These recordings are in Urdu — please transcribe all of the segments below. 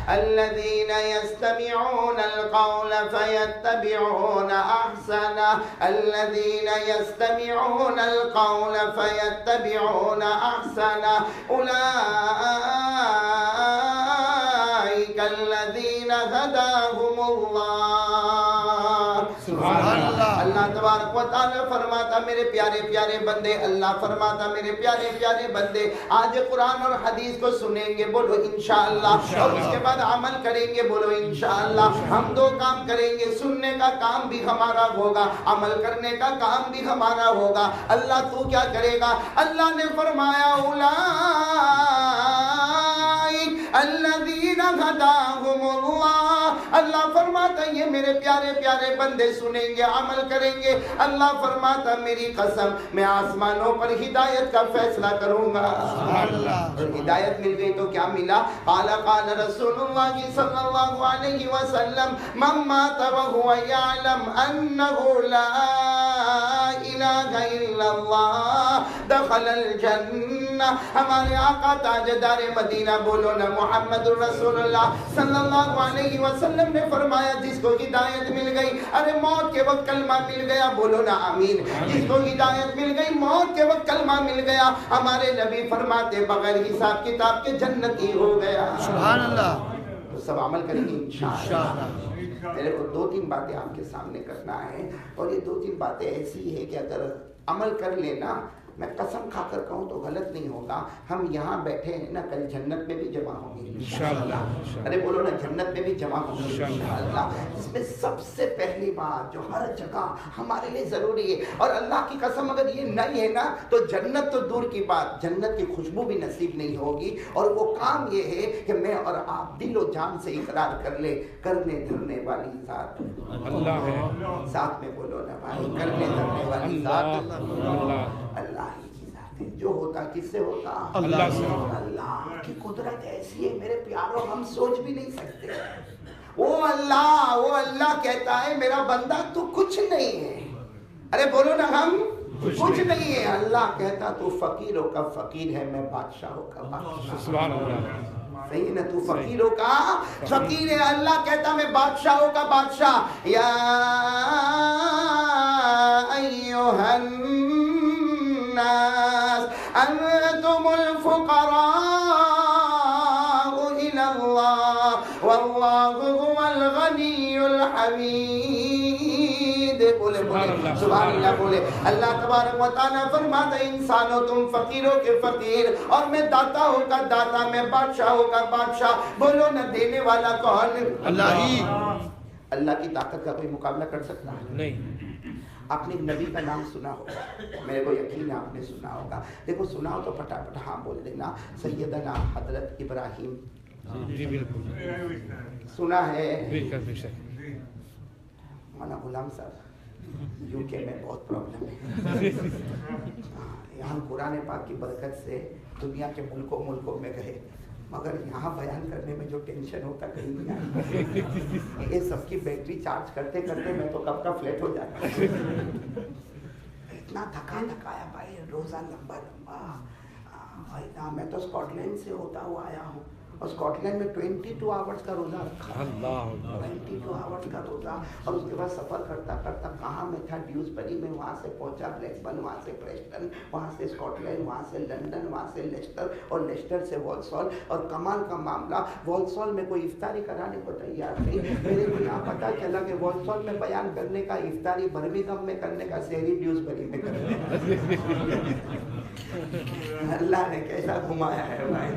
الذين يستمعون القول فيتبعون أحسنه الذين يستمعون القول فيتبعون أحسنه أولئك الذين هداهم الله. سبحان اللہ. اللہ تبارک و تعالی فرماتا میرے پیارے پیارے بندے، اللہ فرماتا میرے پیارے پیارے بندے آج قرآن اور حدیث کو سنیں گے، بولو انشاءاللہ، اور اس کے بعد عمل کریں گے، بولو انشاءاللہ. ہم دو کام کریں گے، سننے کا کام بھی ہمارا ہوگا، عمل کرنے کا کام بھی ہمارا ہوگا. اللہ تو کیا کرے گا؟ اللہ نے فرمایا اولئک الذین ھداھم اللہ. اللہ فرماتا یہ میرے پیارے پیارے بندے سنیں گے، عمل کریں گے. اللہ فرماتا میری قسم میں آسمانوں پر ہدایت کا فیصلہ کروں گا. اور ہدایت مل گئی تو کیا ملا؟ قال رسول اللہ صلی اللہ علیہ وسلم من مات وهو يعلم انه لا الہ الا اللہ دخل الجنہ. ہمارے آقا تاجدار مدینہ بولو نا محمد رسول اللہ صلی اللہ علیہ وسلم نے فرمایا جس کو ہدایت مل گئی، ارے موت کے وقت کلمہ مل گیا، بولو نا آمین. جس کو ہدایت مل گئی، موت کے وقت کلمہ مل گیا، ہمارے نبی فرماتے بغیر حساب کتاب کے جنتی ہو گیا. سبحان اللہ. تو سب عمل کریں گے انشاءاللہ. میرے کو 2-3 باتیں آپ کے سامنے کرنا ہے، اور یہ 2-3 باتیں ایسی ہے کہ اگر عمل کر لینا، میں قسم کھا کر کہوں تو غلط نہیں ہوگا، ہم یہاں بیٹھے ہیں نا، کل جنت میں بھی جمع ہوں گے انشاءاللہ. ارے بولو نا جنت میں بھی جمع ہوں گے انشاءاللہ. اس میں سب سے پہلی بات جو ہر جگہ ہمارے لیے ضروری ہے، اور اللہ کی قسم اگر یہ نہیں ہے نا تو جنت تو دور کی بات، جنت کی خوشبو بھی نصیب نہیں ہوگی. اور وہ کام یہ ہے کہ میں اور آپ دل و جان سے اقرار کر لے، کرنے دھرنے والی ذات اللہ ہے. ساتھ میں بولو نا بھائی، کرنے دھرنے والی ذات اللہ ہی کی ذات ہے. جو ہوتا کس سے ہوتا؟ اللہ سے. اللہ کی قدرت ایسی ہے میرے پیاروں، ہم سوچ بھی نہیں سکتے. وہ اللہ کہتا ہے میرا بندہ تو کچھ نہیں ہے. ارے بولو نا ہم کچھ نہیں ہے. اللہ کہتا تو فقیروں کا فقیر ہے، میں بادشاہوں کا بادشاہ. سبحان اللہ. صحیح نا، تو فقیروں کا فقیر ہے، اللہ کہتا میں بادشاہوں کا بادشاہ. یا ایھا الناس انتم الفقراء الی اللہ واللہ هو الغنی الحمید. بولے سبحان اللہ. بولے اللہ تبارک و تعالیٰ فرماتا ہے انسانوں تم فقیروں کے فقیر، اور میں داتاؤں کا داتا، میں بادشاہوں کا بادشاہ. بولو نہ دینے والا کون؟ اللہ ہی. اللہ کی طاقت کا کوئی مقابلہ کر سکتا ہے؟ نہیں. آپ نے نبی کا نام سنا ہوگا، میرے کو یقین ہے آپ نے سنا ہوگا. دیکھو سنا ہو تو پٹافٹ ہاں بول دینا. سیدنا حضرت ابراہیم. جی بالکل سنا ہے. مولانا غلام صاحب یو کے میں بہت پرابلم ہے. یہاں قرآن پاک کی برکت سے دنیا کے ملکوں میں گئے، مگر یہاں بیان کرنے میں جو ٹینشن ہوتا کہیں نہیں آتا. یہ سب کی بیٹری چارج کرتے کرتے میں تو کب کا فلیٹ ہو جاتا. اتنا تھکایا بھائی، روزہ لمبا. میں تو اسکاٹ لینڈ سے ہوتا ہوا آیا ہوں، اور اسکاٹ لینڈ میں 22 آورز کا روزہ رکھا. 22 آورز کا روزہ. اور اس کے بعد سفر کرتا کرتا کہاں میں تھا، ڈیوزبری میں، وہاں سے پہنچا بلیک برن، وہاں سے پریسٹن، وہاں سے اسکاٹ لینڈ، وہاں سے لندن، وہاں سے لیسٹر، اور لیسٹر سے والسال. اور کمال کا معاملہ، والسال میں کوئی افطاری کرانے کو تیار نہیں. میرے کو یہاں پتا چلا کہ والسال میں بیان کرنے کا افطاری برمنگھم میں کرنے کا، سحری ڈیوزبری میں کرنے کا. اللہ نے کیسا گھمایا ہے بھائی،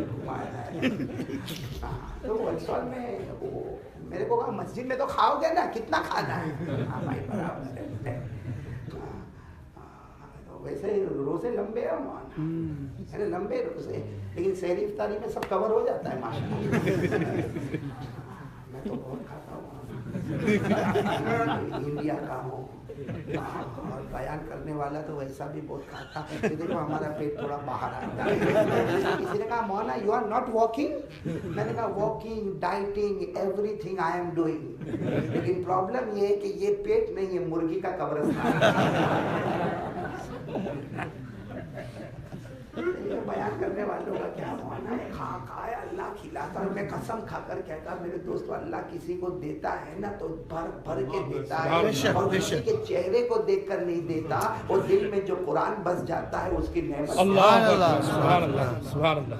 گھمایا ہے. تو والسال میں میرے کو کہا مسجد میں تو کھاؤ گے نا، کتنا کھانا ہے؟ ہاں بھائی برابر ہے. ویسے روزے لمبے ہیں مولانا، لمبے روزے، لیکن سحری افطاری میں سب کور ہو جاتا ہے ماشاءاللہ. میں تو بہت کھاتا ہوں، انڈیا کا ہوں، اور بیان کرنے والا تو ویسا بھی بہت کھاتا. دیکھو ہمارا پیٹ تھوڑا باہر آتا ہے. کسی نے کہا مولانا یو آر ناٹ واکنگ. میں نے کہا walking, dieting, every thing I am doing. لیکن پرابلم یہ ہے کہ یہ پیٹ نہیں ہے، مرغی کا قبرستان. بیان کرنے والوں کا کیا مولانا ہے، کھایا اللہ کھلاتا ہے. میں قسم کھا کر کہتا میرے دوستو اللہ کسی کو دیتا ہے نا تو بھر بھر کے دیتا ہے اور کسی کے چہرے کو دیکھ کر نہیں دیتا. وہ دل میں جو قرآن بس جاتا ہے اس کی نعمت.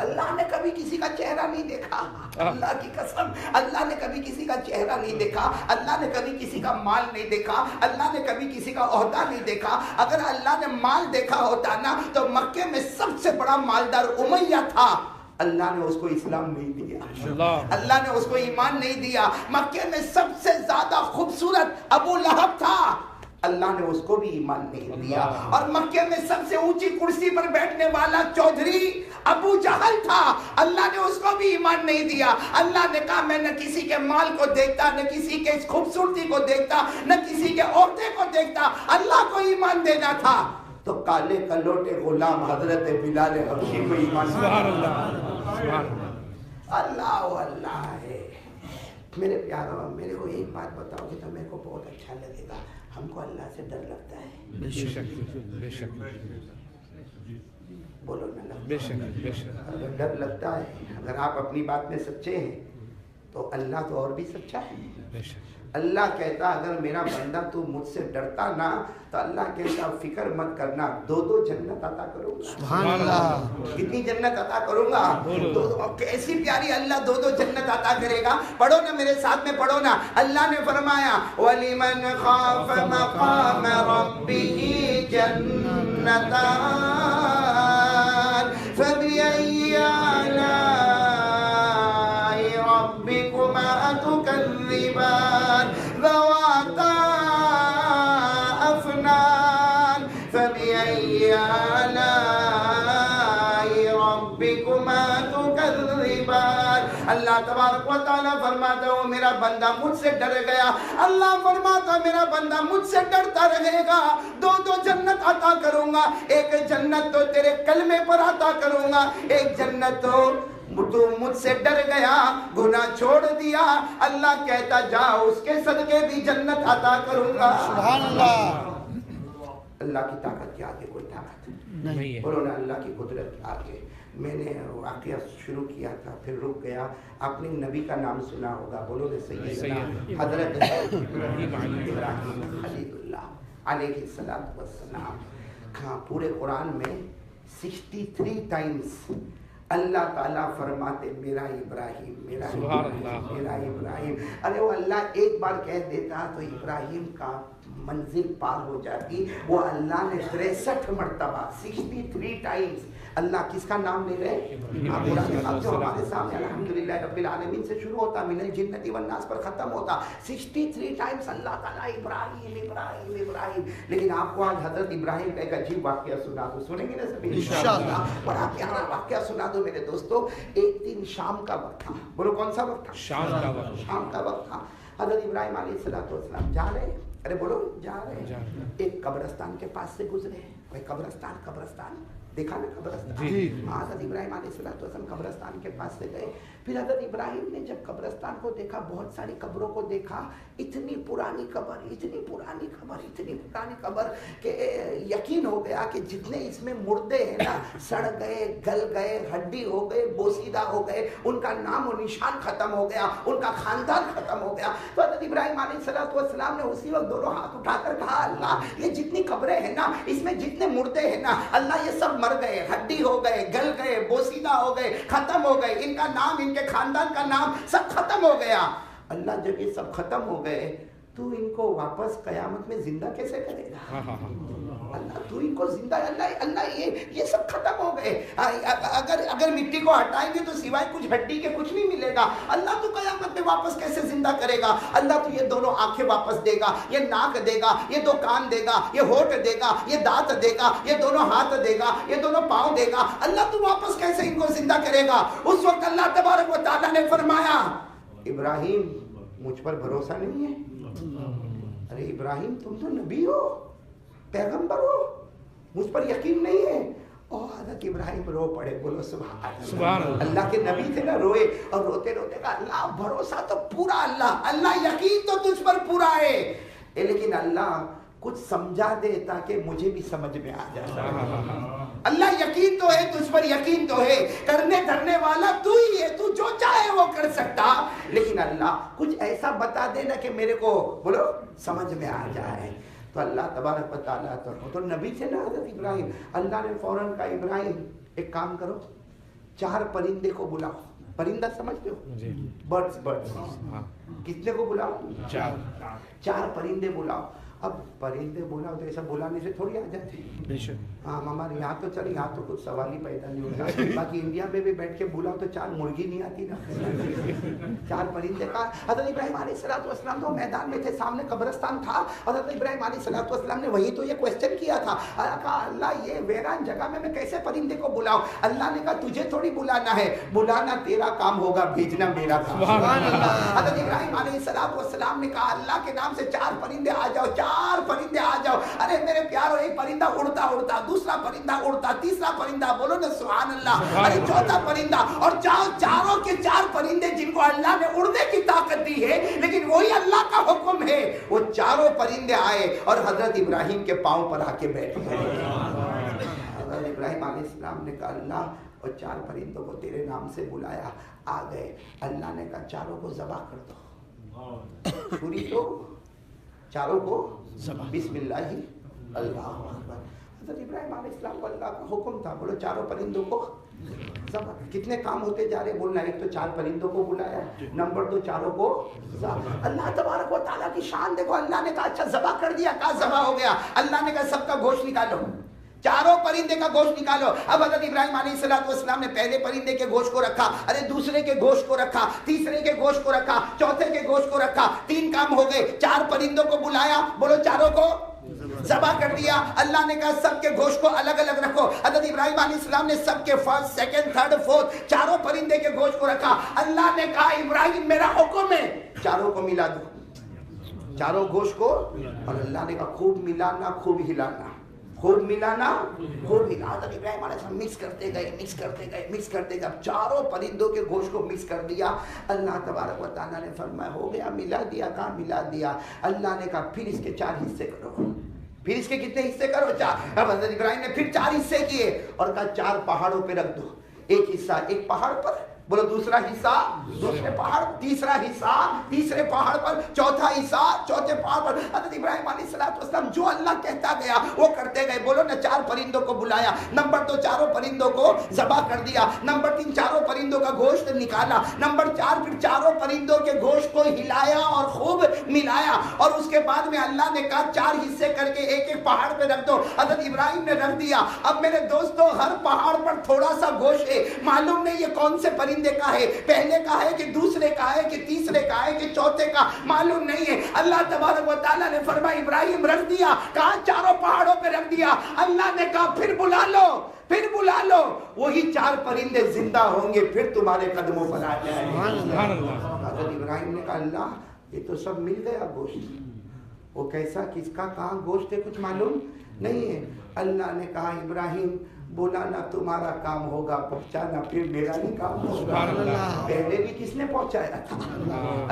اللہ نے کبھی کسی کا چہرہ نہیں دیکھا, اللہ کی قسم اللہ نے کبھی کسی کا چہرہ نہیں دیکھا, اللہ نے کبھی کسی کا مال نہیں دیکھا, اللہ نے کبھی کسی کا عہدہ نہیں دیکھا. اگر اللہ نے مال دیکھا ہوتا نا تو مکے میں سب سے بڑا مالدار امیہ تھا, اللہ نے اس کو اسلام نہیں دیا, اللہ نے اس کو ایمان نہیں دیا. مکے میں سب سے زیادہ خوبصورت ابو لہب تھا, اللہ نے اس کو بھی ایمان نہیں دیا. اور مکے میں سب سے اونچی کرسی پر بیٹھنے والا چودھری ابو جہل تھا, اللہ نے اس کو بھی ایمان نہیں دیا. اللہ نے کہا میں نہ کسی کے مال کو دیکھتا, نہ کسی کے خوبصورتی کو دیکھتا, نہ کسی کے عہدے کو دیکھتا, اللہ کو ایمان دینا تھا. تو کالے کلوٹے غلام حضرت بلال حبشی کو ایمان دیا. اللہ اللہ ہے. میرے پیاروں میرے کو ایک بات بتاؤ کہ تو میرے کو بہت اچھا لگے گا. ہم کو اللہ سے ڈر لگتا ہے؟ بے شک بولو نا, بے شک. اگر ڈر لگتا ہے, اگر آپ اپنی بات میں سچے ہیں تو اللہ تو اور بھی سچا ہے. بے شک. اللہ کہتا اگر میرا بندہ تو مجھ سے ڈرتا نا تو اللہ کہتا فکر مت کرنا, 2 جنت عطا کروں گا. سبحان اللہ. کتنی جنت عطا کروں گا؟ کیسی پیاری اللہ 2 جنت عطا کرے گا. پڑھو نا میرے ساتھ میں, پڑھو نا. اللہ نے فرمایا وَلِمَنْ خَافَ مَقَامَ رَبِّهِ جَنَّتَانِ فَبِأَيِّ آلَاءِ رَبِّكُمَا تُكَذِّبَانِ ذَوَاتَا أَفْنَانٍ فَبِأَيِّ آلَاءِ رَبِّكُمَا تُكَذِّبَانِ. اللہ تبارک و تعالیٰ فرماتا ہوں میرا بندہ مجھ سے ڈر گیا. اللہ فرماتا میرا بندہ مجھ سے ڈرتا رہے گا, 2 جنت عطا کروں گا. ایک جنت تو تیرے کلمے پر عطا کروں گا, ایک جنت تو مجھ سے ڈر گیا, گناہ چھوڑ دیا, اللہ کہتا جا اس کے صدقے بھی جنت عطا کروں گا. سبحان اللہ. اللہ کی طاقت کے آگے کوئی طاقت نہیں ہے. بولو نا اللہ کی قدرت کے آگے. میں نے واقعہ شروع کیا تھا پھر رک گیا. آپ نے نبی کا نام سنا ہوگا, بولو نا سیدنا حضرت ابراہیم خلیل اللہ علیہ السلام. ہاں پورے قرآن میں 63 ٹائمز اللہ تعالیٰ فرماتے میرا ابراہیم میرا ابراہیم میرا ابراہیم. ارے وہ اللہ ایک بار کہہ دیتا تو ابراہیم کا منزل پار ہو جاتی. وہ اللہ نے 63 مرتبہ 63 ٹائمز اللہ کس کا نام لے رہے؟ جو ہمارے سامنے الحمدللہ رب العالمین سے شروع ہوتا, من الجنت والناس پر ختم ہوتا. 63 ٹائمز اللہ تعالیٰ ابراہیم ابراہیم ابراہیم. لیکن آپ کو آج حضرت ابراہیم کا ایک عجیب واقعہ سنا دو, سنیں گے نا سبھی انشاءاللہ. بڑا پیارا واقعہ سنا دو میرے دوستو. ایک دن شام کا وقت تھا, بولو کون سا وقت تھا؟ شام کا وقت تھا. حضرت ابراہیم علیہ السلام جا رہے, ارے بولو جا رہے, ایک قبرستان کے پاس سے گزرے. قبرستان دیکھا نا قبرستان. حضرت ابراہیم علیہ السلام قبرستان کے پاس سے گئے. پھر حضرت ابراہیم نے جب قبرستان کو دیکھا, بہت ساری قبروں کو دیکھا, اتنی پرانی قبر کہ یقین ہو گیا کہ جتنے اس میں مردے ہیں نا سڑ گئے, گل گئے, ہڈی ہو گئے, بوسیدہ ہو گئے, ان کا نام و نشان ختم ہو گیا, ان کا خاندان ختم ہو گیا. تو حضرت ابراہیم علیہ السلام نے اسی وقت 2 ہاتھ اٹھا کر کہا اللہ یہ جتنی قبریں ہیں نا اس میں جتنے مردے ہیں نا اللہ یہ سب مر گئے, ہڈی ہو گئے, گل گئے, بوسیدہ ہو گئے, ختم ہو گئے, ان کا نام ان کے خاندان کا نام سب ختم ہو گیا. اللہ جب یہ سب ختم ہو گئے تو ان کو واپس قیامت میں زندہ کیسے کرے گا؟ اللہ تو ان کو زندہ, اللہ یہ سب ختم ہو گئے. اگر مٹی کو ہٹائیں گے تو سوائے کچھ ہڈی کے کچھ نہیں ملے گا. اللہ تو قیامت میں واپس کیسے زندہ کرے گا؟ اللہ تو یہ 2 آنکھیں واپس دے گا, یہ ناک دے گا, یہ 2 کان دے گا, یہ ہونٹ دے گا, یہ دانت دے گا, یہ 2 ہاتھ دے گا, یہ 2 پاؤں دے گا. اللہ تو واپس کیسے ان کو زندہ کرے گا؟ اس وقت اللہ تبارک و تعالیٰ نے فرمایا ابراہیم مجھ پر بھروسہ نہیں ہے. ارے ابراہیم تم تو نبی ہو, پیغمبر ہو, مجھ پر یقین نہیں ہے. اور حضرت ابراہیم رو پڑے, بولو سبحان اللہ. اللہ کے نبی تھے نا, روئے اور روتے روتے کہا اللہ بھروسہ تو پورا, اللہ یقین تو تجھ پر پورا ہے, لیکن اللہ کچھ سمجھا دے تاکہ مجھے بھی سمجھ میں آ جائے. اللہ یقین تو ہے، تجھ پر یقین تو ہے، کرنے دھرنے والا تو ہی ہے، تو جو چاہے وہ کر سکتا، لیکن اللہ کچھ ایسا بتا دینا کہ میرے کو بولو سمجھ میں آ جائے۔ تو اللہ تبارک و تعالیٰ تو نبی سے نا حضرت ابراہیم، اللہ نے فوراً کہا ابراہیم ایک کام کرو، 4 پرندے کو بلاؤ۔ پرندہ سمجھتے ہو؟ برڈز، کتنے کو بلاؤ؟ 4 پرندے بلاؤ۔ اب پرندے بلاؤ تو ایسا بلانے سے تھوڑی آ جاتے، ہاں ہمارے یہاں تو چل، یہاں تو کچھ سوال ہی پیدا نہیں ہوتا، باقی انڈیا میں بھی بیٹھ کے بلاؤ تو 4 مرغی نہیں آتی نا۔ 4 پرندے کا حضرت ابراہیم علیہ السلام تو میدان میں تھے، سامنے قبرستان تھا، حضرت ابراہیم علیہ السلام نے وہی تو یہ کوشچن کیا تھا، کہا اللہ یہ ویران جگہ میں کیسے پرندے کو بلاؤں؟ اللہ نے کہا تجھے تھوڑی بلانا ہے، بلانا تیرا کام ہوگا، بھیجنا میرا کام۔ حضرت ابراہیم علیہ السلام نے کہا اللہ کے نام سے 4 پرندے آ جاؤ، 4 پرندے آ جاؤ۔ ارے میرے پیارو، ایک پرندہ اڑتا اڑتا، دوسرا پرندہ اڑتا، تیسرا پرندہ، بولو نا سبحان اللہ، ارے چوتھا پرندہ، اور چاروں کے 4 پرندے جن کو اللہ نے اڑنے کی طاقت دی ہے، لیکن وہی اللہ کا حکم ہے، وہ 4 پرندے آئے اور حضرت ابراہیم کے پاؤں پر آ کے بیٹھ گئے۔ حضرت ابراہیم علیہ السلام نے کہا اللہ، اور 4 پرندوں کو تیرے نام سے بلایا، آ گئے۔ اللہ نے کہا 4 کو ذبح کر دو، چھری تو 4 کو بسم اللہ اللہ اکبر۔ حضرت ابراہیم علیہ السلام کو اللہ کا حکم تھا، بولو 4 پرندوں کو ذبح۔ کتنے کام ہوتے جا رہے، بولنا ایک تو 4 پرندوں کو بلایا، نمبر 2 4 کو ذبح۔ اللہ تبارک و تعالیٰ کی شان دیکھو، اللہ نے کہا اچھا ذبح کر دیا، کہا ذبح ہو گیا، اللہ نے کہا سب کا گوشت نکالو، 4 پرندے کا گوشت نکالو۔ اب حضرت ابراہیم علیہ السلام نے پہلے پرندے کے گوشت کو رکھا، ارے دوسرے کے گوشت کو رکھا، تیسرے کے گوشت کو رکھا، چوتھے کے گوشت کو رکھا، 3 کام ہو گئے۔ 4 پرندوں کو بلایا، بولو 4 کو ذبح کر دیا۔ اللہ نے کہا سب کے گوشت کو الگ الگ رکھو۔ حضرت ابراہیم علیہ السلام نے سب کے فرسٹ، سیکنڈ، تھرڈ، فورتھ 4 پرندے کے گوشت کو رکھا۔ اللہ نے کہا ابراہیم میرا حکم ہے 4 کو ملا دو، 4 گوشت کو، اور اللہ نے کہا خوب ملانا، خوب ہلانا، خوب ملانا، خوب ہلانا۔ حضرت ابراہیم علیہ السلام مکس کرتے گئے، مکس کرتے گئے، مکس کرتے گئے، اب 4 پرندوں کے گوشت کو مکس کر دیا۔ اللہ تبارک و تعالیٰ نے فرمایا ہو گیا، ملا دیا، کہاں ملا دیا؟ اللہ نے کہا پھر اس کے 4 حصے کرو، پھر اس کے کتنے حصے کرو؟ 4۔ اب حضرت ابراہیم نے پھر 4 حصے کیے اور کہا 4 پہاڑوں پہ رکھ دو، ایک حصہ ایک پہاڑ پر، بولو دوسرا حصہ دوسرے پہاڑ، تیسرا حصہ تیسرے پہاڑ پر، چوتھا حصہ چوتھے پہاڑ پر۔ حضرت ابراہیم علیہ السلام جو اللہ کہتا گیا وہ کرتے گئے، بولو نا 4 پرندوں کو بلایا، نمبر 2 4 پرندوں کو ذبح کر دیا، نمبر 3 4 پرندوں کا گوشت نکالا، نمبر 4 پھر 4 پرندوں کے گوشت کو ہلایا اور خوب ملایا، اور اس کے بعد میں اللہ نے کہا 4 حصے کر کے ایک ایک پہاڑ پہ رکھ دو۔ حضرت ابراہیم نے رکھ دیا۔ اب میرے دوستوں ہر پہاڑ پر تھوڑا سا گوشت ہے، معلوم نہیں یہ کون سے پرندے کا ہے، پہلے کا ہے کہ دوسرے کا ہے کہ تیسرے کا ہے کہ چوتھے کا، معلوم نہیں ہے۔ اللہ تبارک و تعالیٰ نے فرمایا ابراہیم رکھ دیا، کہاں 4 پہاڑوں پہ رکھ دیا۔ اللہ نے کہا پھر بلا لو، پھر بلا لو، وہی 4 پرندے زندہ ہوں گے، پھر تمہارے قدموں پر آ جائیں گے۔ حضرت ابراہیم نے کہا اللہ یہ تو سب مل گیا گوشت، وہ کیسا کس کا کہاں گوشت ہے کچھ معلوم نہیں ہے۔ اللہ نے کہا ابراہیم بلانا تمہارا کام ہوگا، پہنچانا پھر میرا نہیں کام ہوگا۔ پہلے بھی کس نے پہنچایا تھا؟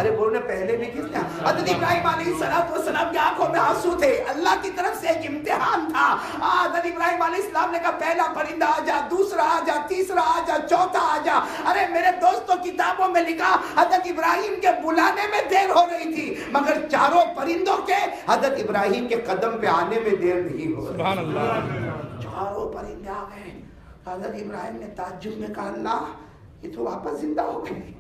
ارے بولنے پہلے بھی کس نے؟ حضرت ابراہیم علیہ السلام کی آنکھوں میں آنسو تھے، اللہ کی طرف سے ایک امتحان تھا۔ حضرت ابراہیم علیہ السلام نے کہا پہلا پرندہ آ جا، دوسرا آ جا، تیسرا آ جا، چوتھا آ جا۔ ارے میرے دوستوں کتابوں میں لکھا حضرت ابراہیم کے بلانے میں دیر ہو رہی تھی، مگر 4 پرندوں کے حضرت ابراہیم کے قدم پہ آنے میں دیر نہیں ہو رہی۔ 4 پرندے آ گئے۔ حضرت ابراہیم نے تعجب میں کہا اللہ یہ تو واپس زندہ ہو گئے،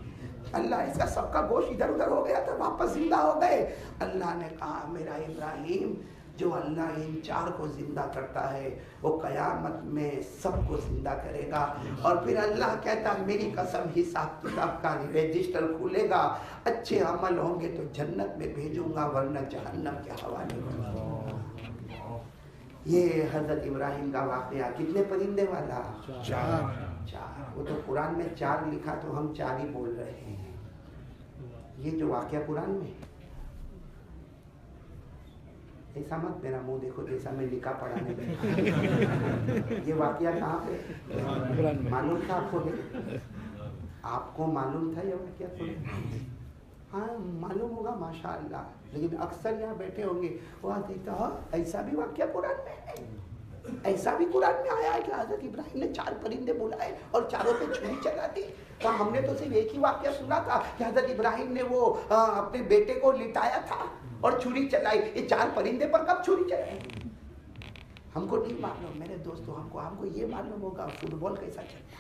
اللہ اس کا سب کا گوشت ادھر ادھر ہو گیا تھا، واپس زندہ ہو گئے۔ اللہ نے کہا میرا ابراہیم جو اللہ ان 4 کو زندہ کرتا ہے وہ قیامت میں سب کو زندہ کرے گا، اور پھر اللہ کہتا میری قسم حساب کتاب کا رجسٹر کھولے گا، اچھے عمل ہوں گے تو جنت میں بھیجوں گا ورنہ جہنم کے حوالے کروں گا۔ یہ حضرت ابراہیم کا واقعہ کتنے پرندے والا؟ 4۔ وہ تو قرآن میں 4 لکھا تو ہم 4 ہی بول رہے ہیں۔ یہ جو واقعہ قرآن میں، ایسا مت میرا منہ دیکھو جیسا میں لکھا پڑھانے بیٹھا، یہ واقعہ کہاں پہ معلوم تھا آپ کو؟ آپ کو معلوم تھا یہ واقعہ تھوڑا؟ ہاں معلوم ہوگا ماشاءاللہ، لیکن اکثر یہاں بیٹھے ہوں گے وہ دیکھتا ہو ایسا بھی واقعہ قرآن میں ہے، ایسا بھی قرآن میں آیا ہے کہ حضرت ابراہیم نے 4 پرندے بلائے اور چاروں پہ چھری چلا دی. ہم نے تو صرف ایک ہی واقعہ سنا تھا کہ حضرت ابراہیم نے وہ اپنے بیٹے کو لٹایا تھا اور چھری چلائی. یہ 4 پرندے پر کب چھری چلائی ہم کو نہیں معلوم میرے دوستو. ہم کو یہ معلوم ہوگا فٹ بال کیسا چلتا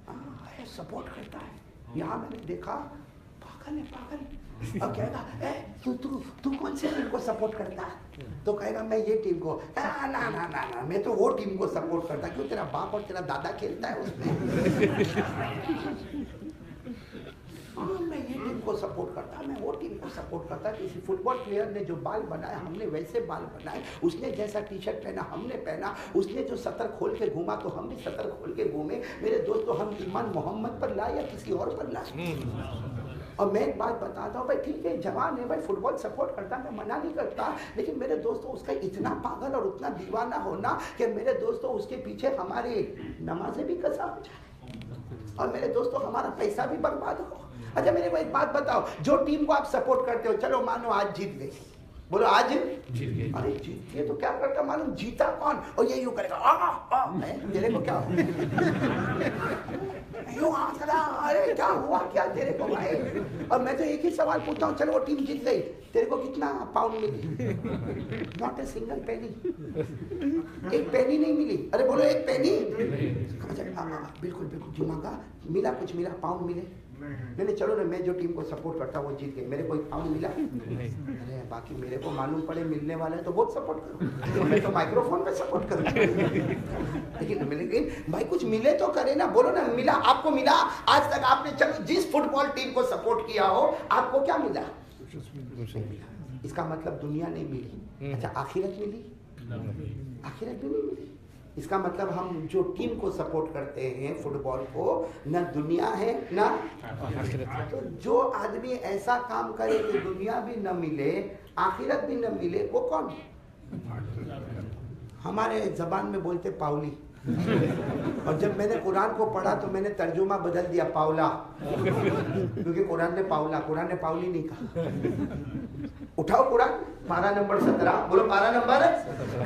ہے, سپورٹ کرتا ہے. یہاں میں نے دیکھا پاگل ہے پاگل, اور کہے گا تو کون سے ٹیم کو سپورٹ کرتا ہے, تو کہے گا میں یہ ٹیم کو, نا میں تو وہ ٹیم کو سپورٹ کرتا. کیوں تیرا باپ اور تیرا دادا کھیلتا ہے اس میں. میں یہ ٹیم کو سپورٹ کرتا, میں وہ ٹیم کو سپورٹ کرتا. کسی فٹ بال پلیئر نے جو بال بنائے ہم نے ویسے بال بنائے, اس نے جیسا ٹی شرٹ پہنا ہم نے پہنا, اس نے جو سطر کھول کے گھوما تو ہم بھی سطر کھول کے گھومے. میرے دوستو ہم ایمان محمد پر لائے یا کسی اور پر لائے. اور میں ایک بات بتاتا ہوں بھائی, ٹھیک ہے جوان ہے بھائی, فٹ بال سپورٹ کرتا, میں منع نہیں کرتا, لیکن میرے دوستو اس کا اتنا پاگل اور اتنا دیوانہ ہونا کہ میرے دوستو اس کے پیچھے ہماری نمازیں بھی قضا ہو جائے اور میرے دوستو ہمارا پیسہ بھی برباد ہو. اچھا میرے کو ایک بات بتاؤ, جو ٹیم کو آپ سپورٹ کرتے ہو, چلو مانو آج جیت گئی, بولو آج جیت گئی, ارے جیت گئی تو کیا کرتا معلوم, جیتا کون, اور یہ یوں کرے گا تیرے کو کیا یوں ہاتھ کرا, ارے کیا ہوا کیا تیرے کو بھائی. اور میں تو ایک ہی سوال پوچھتا ہوں, چلو وہ ٹیم جیت گئی, تیرے کو کتنا پاؤنڈ ملی؟ ناٹ اے سنگل پینی, ایک پینی نہیں ملی. ارے بولو ایک پینی, بالکل بالکل جی مانگا, ملا کچھ ملا, پاؤنڈ ملے نہیں. چلو نا میں جو ٹیم کو سپورٹ کرتا وہ جیت گئی, میرے کو ایک پاؤنڈ ملا. ارے باقی میرے کو معلوم پڑے ملنے والا ہے تو بہت سپورٹ کروں, میں تو مائکرو فون پہ سپورٹ کروں. لیکن ملے گی بھائی, کچھ ملے تو کرے نا, بولو نا ملا, آپ کو ملا آج تک آپ نے, چلو جس فٹ بال ٹیم کو سپورٹ کیا ہو آپ کو کیا ملا؟ اس کا مطلب دنیا نہیں ملی. اچھا آخرت ملی؟ آخرت بھی نہیں ملی. اس کا مطلب ہم جو ٹیم کو سپورٹ کرتے ہیں فٹ بال کو, نہ دنیا ہے نہ آخرت. تو جو آدمی ایسا کام کرے کہ دنیا بھی نہ ملے آخرت بھی نہ ملے, وہ کون؟ ہمارے زبان میں بولتے پاؤلی. اور جب میں نے قرآن کو پڑھا تو میں نے ترجمہ بدل دیا پاولا, کیونکہ قرآن نے پاولا, قرآن نے پاولی نہیں کہا. اٹھاؤ قرآن پارہ نمبر 17, بولو پارہ نمبر.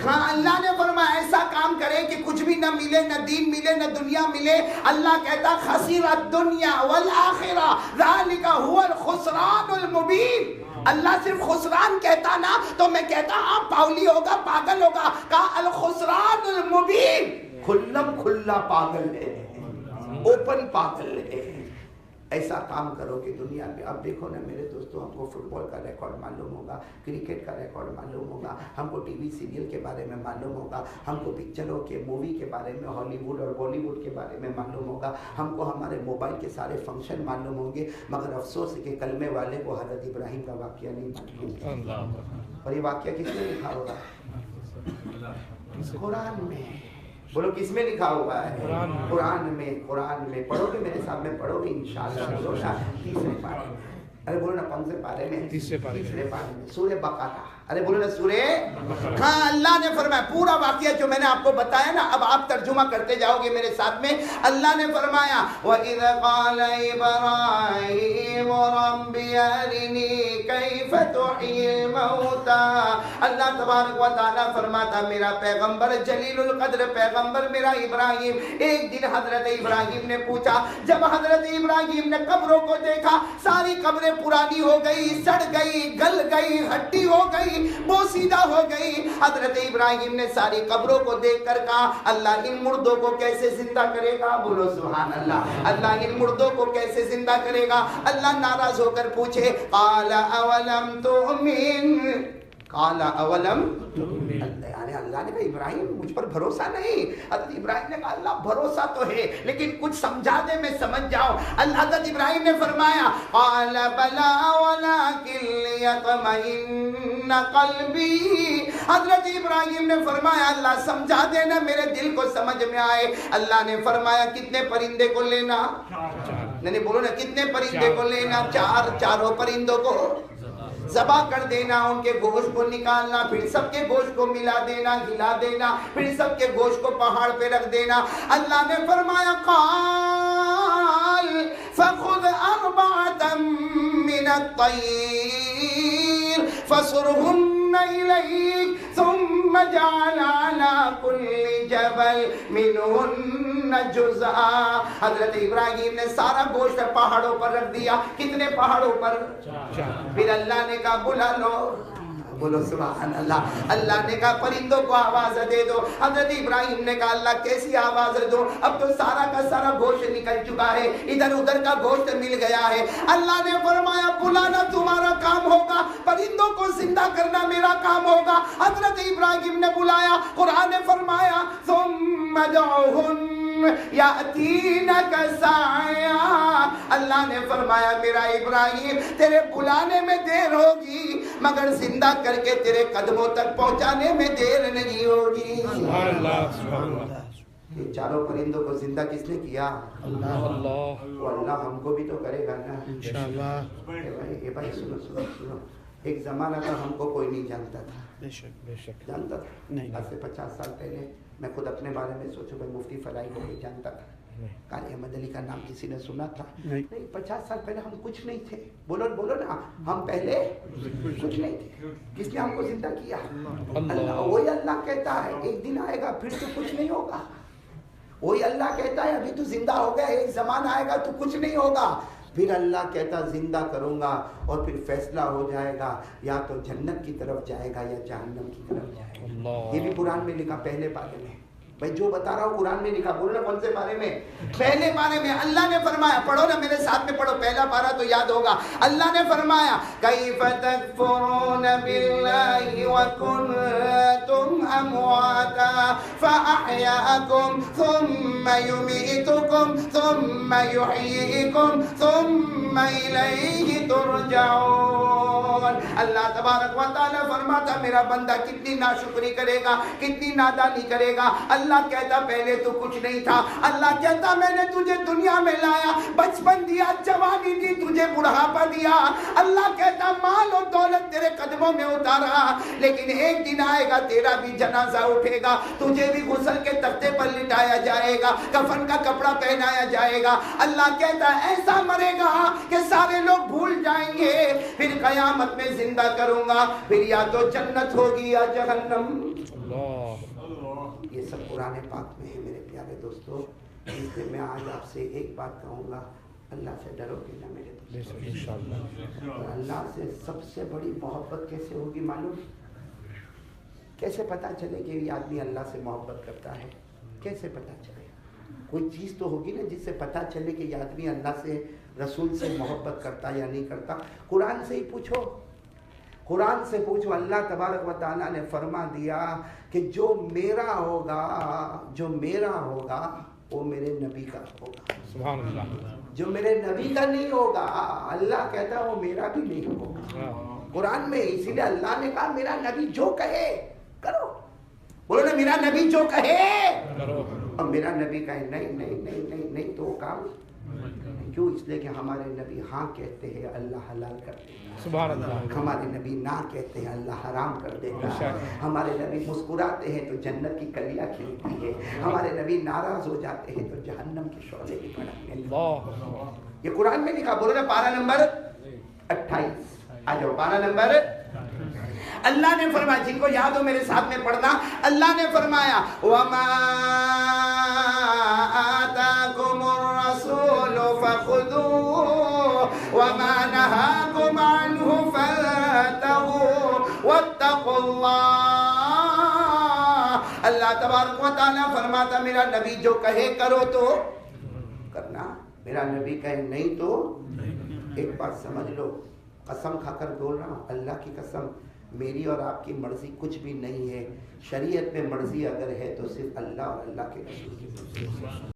ہاں اللہ نے فرمایا ایسا کام کرے کہ کچھ بھی نہ ملے, نہ دین ملے نہ دنیا ملے. اللہ کہتا خسر الدنیا والآخرہ ذالک هو الخسران المبین. اللہ صرف خسران کہتا نا تو میں کہتا ہاں پاولی ہوگا, پاگل ہوگا. کہا الخسران المبین, کھلم کھلا پاگل ہے, اوپن پاگل ہے. ایسا کام کرو کہ دنیا میں, اب دیکھو نا میرے دوستو, ہم کو فٹ بال کا ریکارڈ معلوم ہوگا, کرکٹ کا ریکارڈ معلوم ہوگا, ہم کو ٹی وی سیریل کے بارے میں معلوم ہوگا, ہم کو پکچروں کے مووی کے بارے میں, ہالی ووڈ اور بالی ووڈ کے بارے میں معلوم ہوگا, ہم کو ہمارے موبائل کے سارے فنکشن معلوم ہوں گے, مگر افسوس ہے کہ کلمے والے کو حضرت ابراہیم کا واقعہ نہیں معلوم. اور یہ واقعہ کس نے لکھا ہوگا؟ قرآن میں. بولو کس میں لکھا ہوا ہے؟ قرآن میں. قرآن میں پڑھو گے میرے سامنے, پڑھو گے انشاءاللہ. 30 پارے, ارے بولو نا کون سے پارے میں؟ 30 پارے میں, سورہ بقرہ. ارے بولو نا سورہ. ہاں اللہ نے فرمایا پورا واقعہ جو میں نے آپ کو بتایا نا, اب آپ ترجمہ کرتے جاؤ گے میرے ساتھ میں. اللہ نے فرمایا وَإِذْ قَالَ إِبْرَاهِيمُ رَبِّ أَرِنِي كَيْفَ تُحْيِي الْمَوْتَى. اللہ تبارک و تعالیٰ فرماتا میرا پیغمبر جلیل القدر پیغمبر میرا ابراہیم, ایک دن حضرت ابراہیم نے پوچھا, جب حضرت ابراہیم نے قبروں کو دیکھا, ساری قبریں پرانی ہو گئی, سڑ گئی, گل گئی, ہڈی ہو گئی, بوسیدہ ہو گئی. حضرت ابراہیم نے ساری قبروں کو دیکھ کر کہا اللہ ان مردوں کو کیسے زندہ کرے گا؟ بولو سبحان اللہ. اللہ ان مردوں کو کیسے زندہ کرے گا؟ اللہ ناراض ہو کر پوچھے قال اولم تؤمن, قال اولم, اللہ نے کہا ابراہیم مجھ پر بھروسہ نہیں. حضرت ابراہیم نے کہا اللہ بھروسہ تو ہے لیکن کچھ سمجھا دے میں سمجھ جاؤں. حضرت ابراہیم نے فرمایا قال بلا ولکن لیطمئن قلبی. حضرت ابراہیم نے فرمایا اللہ سمجھا دینا میرے دل کو سمجھ میں آئے. اللہ نے فرمایا کتنے پرندے کو لینا؟ نہیں بولو نا کتنے پرندے کو لینا؟ 4. چاروں پرندوں کو ذبح کر دینا, ان کے گوشت کو نکالنا, پھر سب کے گوشت کو ملا دینا, ہلا دینا, پھر سب کے گوشت کو پہاڑ پہ رکھ دینا. اللہ نے فرمایا قال فخذ 4 من الطير فصرهن إليك ثم جعل على كل جبل منهن جزءا. حضرت ابراہیم نے سارا گوشت پہاڑوں پر رکھ دیا. کتنے پہاڑوں پر؟ پھر اللہ نے کہا بلا لو. بولو سبحان اللہ. اللہ نے کہا پرندوں کو آواز دے دو. حضرت ابراہیم نے کہا اللہ کیسی آواز دو؟ اب تو سارا کا سارا گوشت نکل چکا ہے, ادھر ادھر کا گوشت مل گیا ہے. اللہ نے فرمایا بلانا تمہارا کام ہوگا, پرندوں کو زندہ کرنا میرا کام ہوگا. حضرت ابراہیم نے بلایا. قرآن نے فرمایا ثم ادعوهن یاتینک سعیا. اللہ نے فرمایا میرا ابراہیم تیرے بلانے میں دیر ہوگی مگر زندہ کر کے تیرے قدموں تک پہنچانے میں دیر نہیں ہوگی. سبحان اللہ سبحان اللہ. یہ چاروں پرندوں کو زندہ کس نے کیا؟ اللہ. وہ اللہ ہم کو بھی تو کرے گا نا انشاءاللہ. اے بھائی سنو سنو سنو. ایک زمانہ تھا ہم کو کوئی نہیں جانتا تھا. بے شک بے شک. جانتا تھا نہیں. آج سے 50 سال پہلے میں خود اپنے بارے میں سوچوں بھائی مفتی فلاحی کو بھی جانتا تھا. قاری احمد علی کا نام کسی نے سنا تھا؟ نہیں. 50 سال پہلے ہم کچھ نہیں تھے. بولو بولو نا, ہم پہلے کچھ نہیں تھے. کس نے ہم کو زندہ کیا؟ اللہ. وہی اللہ کہتا ہے ایک دن آئے گا پھر تو کچھ نہیں ہوگا. وہی اللہ کہتا ہے ابھی تو زندہ ہو گیا, ایک زمانہ آئے گا تو کچھ نہیں ہوگا. پھر اللہ کہتا زندہ کروں گا اور پھر فیصلہ ہو جائے گا, یا تو جنت کی طرف جائے گا یا جہنم کی طرف جائے گا. یہ بھی قرآن میں لکھا پہلے پارے میں. بھائی جو بتا رہا ہوں قرآن میں لکھا. بولو نا کون سے پارے میں؟ پہلے پارے میں. اللہ نے فرمایا, پڑھو نا میرے ساتھ میں پڑھو, پہلا پارا تو یاد ہوگا. اللہ نے فرمایا کیف تکفرون باللہ وکنتم امواتا فاحیاکم ثم یمیتکم ثم یحییکم ثم الیہ ترجعون. اللہ تبارک و تعالی فرماتا میرا بندہ کتنی ناشکری کرے گا, کتنی نادانی کرے گا. اللہ کہتا پہلے تو کچھ نہیں تھا. اللہ کہتا میں نے تجھے دنیا میں لایا, بچپن دیا, جوانی دی, تجھے بڑھاپا دیا. اللہ کہتا مال اور دولت تیرے قدموں میں اتارا, لیکن ایک دن آئے گا تیرا بھی جنازہ اٹھے گا, تجھے بھی غسل کے تختے پر لٹایا جائے گا, کفن کا کپڑا پہنایا جائے گا. اللہ کہتا ایسا مرے گا کہ سارے لوگ بھول جائیں گے. پھر قیامت میں زندہ کروں گا, پھر یا تو جنت ہوگی یا جہنم. اللہ. یہ سب قرآن پاک میں ہے میرے پیارے دوستو. اس لیے میں آج آپ سے ایک بات کہوں گا, اللہ سے ڈرو گے نا میرے دوستو. انشاءاللہ. اللہ سے سب سے بڑی محبت کیسے ہوگی معلوم؟ کیسے پتہ چلے کہ یہ آدمی اللہ سے محبت کرتا ہے؟ کیسے پتہ چلے؟ کوئی چیز تو ہوگی نا جس سے پتہ چلے کہ یہ آدمی اللہ سے, رسول سے محبت کرتا یا نہیں کرتا. قرآن سے ہی پوچھو, قرآن سے پوچھو. اللہ تبارک و تعالیٰ نے فرما دیا کہ جو میرا ہوگا, جو میرا ہوگا وہ میرے نبی کا ہوگا. سبحان اللہ. جو میرے نبی کا نہیں ہوگا اللہ کہتا وہ میرا بھی نہیں ہوگا. قرآن میں اسی لیے اللہ نے کہا میرا نبی جو کہے کرو. بولو نا میرا نبی جو کہے کرو. اور میرا نبی کہے نہیں نہیں نہیں نہیں نہیں تو وہ کام کیوں؟ اس لیے کہ ہمارے نبی ہاں کہتے ہیں اللہ حلال کر دے گا. سبحان اللہ. ہمارے نبی نہ کہتے ہیں اللہ حرام کر دے گا. ہمارے نبی مسکراتے ہیں تو جنت کی کلیاں کھلتی ہے. ہمارے نبی ناراض ہو جاتے ہیں تو جہنم کے شعلے بھی بھڑکنے لگتے ہیں. یہ قرآن میں لکھا. بولو نا پارہ نمبر 28. آ جاؤ پارہ نمبر. اللہ نے فرمایا, جن کو یاد ہو میرے ساتھ میں پڑھنا. اللہ نے فرمایا وَمَا آتَاكُمُ الرَّسُولُ فَخُذُوهُ وَمَا نَهَاكُمْ عَنْهُ فَانْتَهُوا وَاتَّقُوا اللَّهَ. اللہ تبارک و تعالیٰ فرماتا میرا نبی جو کہے کرو تو کرنا, میرا نبی کہے نہیں تو. ایک بات سمجھ لو, قسم کھا کر بول رہا ہوں, اللہ کی قسم, میری اور آپ کی مرضی کچھ بھی نہیں ہے. شریعت میں مرضی اگر ہے تو صرف اللہ اور اللہ کے رسول کی مرضی.